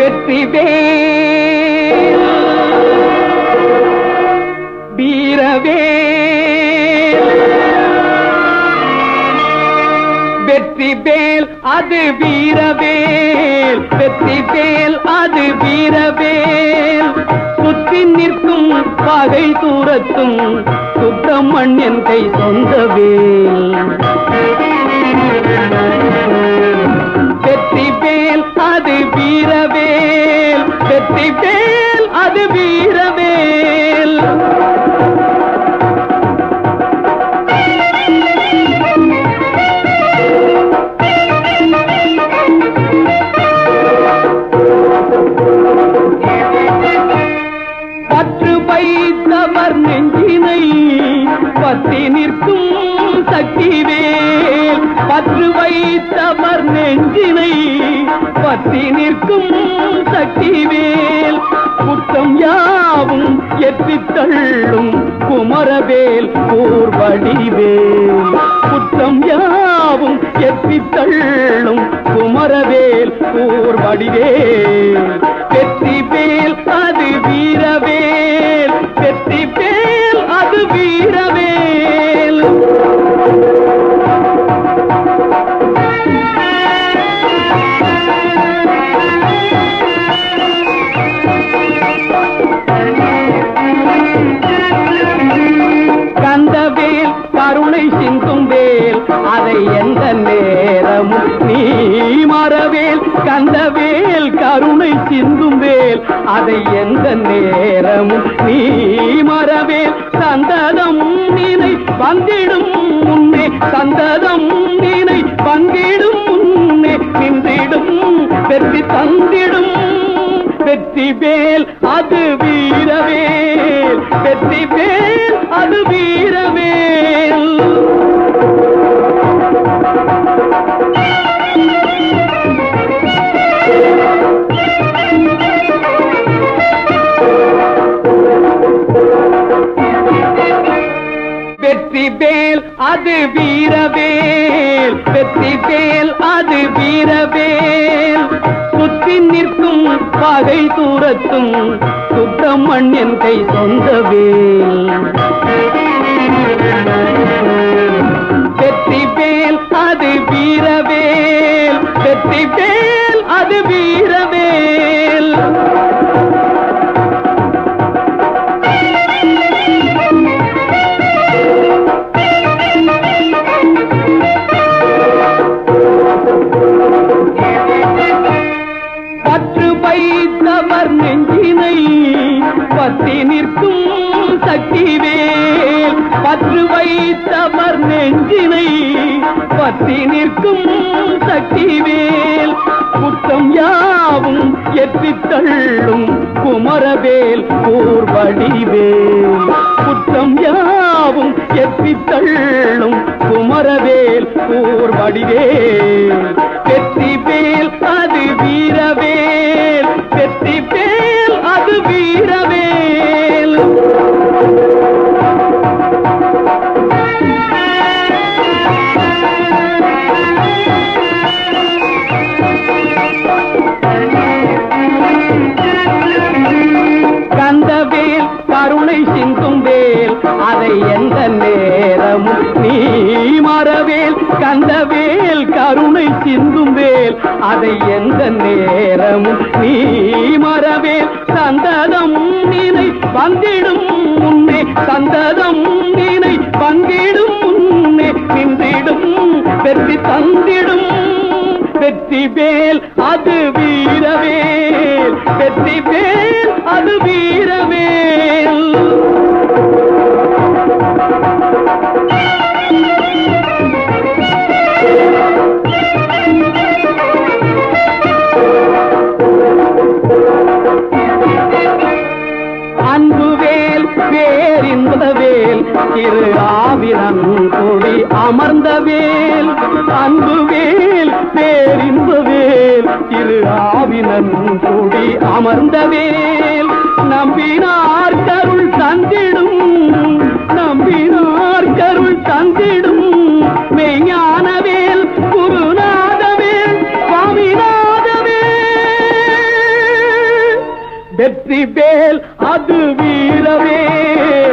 வெற்றிவேல் வீரவேல் வெற்றிவேல் அது வீரவேல் வெற்றிவேல் அது வீரவேல் சுற்றி நிற்கும் பகை தூரத்தும் சுப்பிரமணியன் கை சொந்தவேல் வெற்றிவேல் அது வீரவேல் வெற்றிவேல் அது வீரவேல் பற்று வைத்தவர் நெஞ்சினை பற்றி நிற்கும் சக்திவேல் பற்று வைத்தவர் நெஞ்சினை பற்றி நிற்கும் சக்திவேல் குற்றம் யாவும் எத்தித் தள்ளும் குமரவேல் கூர்வடிவேல் குற்றம் யாவும் எத்தித் தள்ளும் குமரவேல் கூர்வடிவேல் வெற்றிவேல் அது வீரவேல் வெற்றிவேல் அது வீரவேல் கந்தவேல் கருணை சிந்தும் வேல் அதை எந்த நேரமும் நீ மறவேல் கந்தவேல் கருணை சிந்தும் வேல் அதை எந்த நேரமும் நீ மறவேல் சந்ததம் நினை வந்திடும் முன்னே சந்ததம் நினை வந்திடும் முன்னே நின்றிடும் வெற்றி தந்திடும் வெற்றிவேல் அது வீரவேல் வெற்றிவேல் அது வீரவேல் வெற்றிவேல் அது வீரவேல் வெற்றிவேல் அது வீரவேல் சுற்றி நிற்கும் பகை தூரத்தும் சுப்பிரமணியன் கை சொந்தவேல் வெற்றிவேல் அது வீரவேல் வெற்றிவேல் அது வீரவேல் பற்று வைத்தவர் நெஞ்சினை பற்றி நிற்கும் சக்திவேல் பற்று வைத்தவர் நெஞ்சினை பற்றி நிற்கும் சக்திவேல் குற்றம் யாவும் எத்தித் தள்ளும் குமரவேல் கூர்வடிவேல் குற்றம் யாவும் எத்தித் தள்ளும் குமரவேல் கூர்வடிவேல் வெற்றிவேல் அது வீரவேல் வெற்றிவேல் அது வீரவேல் கந்தவேல் கருணை சிந்தும் வேல் அதை எந்த நேரமும் நீ மறவேல் கந்தவேல் கருணை சிந்தும் வேல் அதை எந்த நேரமும் நீ மறவேல் சந்ததம் நினை வந்திடும் முன்னே சந்ததம் நினை வந்திடும் முன்னே நின்றிடும் வெற்றி தந்திடும் வெற்றிவேல் அது வீரவேல் வெற்றிவேல் அது வீரவேல் அன்புவேல் பேரின்பவேல் திரு ஆவினன் கொடி அமர்ந்தவேல் அன்புவேல் பேரின்பவேல் திரு ஆவினன் கொடி அமர்ந்தவேல் நம்பினார் கருள் தந்திடும் நம்பினார் கருள் தந்திடும் மெய்ஞானவேல் குருநாதவேல் சுவாமிநாதவேல் வெற்றி வேல் அது வீரவேல்.